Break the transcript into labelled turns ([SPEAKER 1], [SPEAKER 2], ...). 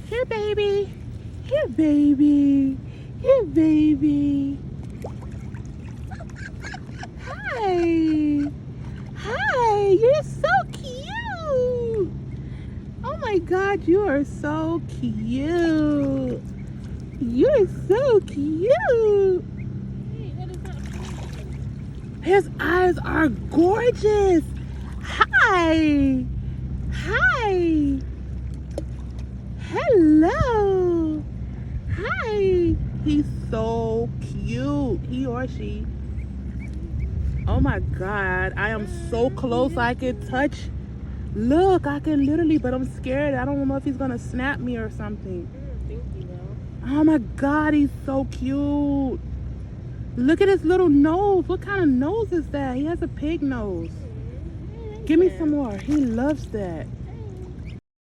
[SPEAKER 1] Here, baby. Here, baby. Here, baby. Hi. Hi. You're so cute. Oh my God, you are so cute. You're so cute. His eyes are gorgeous. Hi. Hi. Hello. Hi. He's so cute. He or she. Oh my God. I am so close I can touch. Look, I can literally, but I'm scared. I don't know if he's going to snap me or something.
[SPEAKER 2] I don't think he will.
[SPEAKER 1] Oh my God. He's so cute. Look at his little nose. What kind of nose is that? He has a pig nose. Give me some more. He loves that.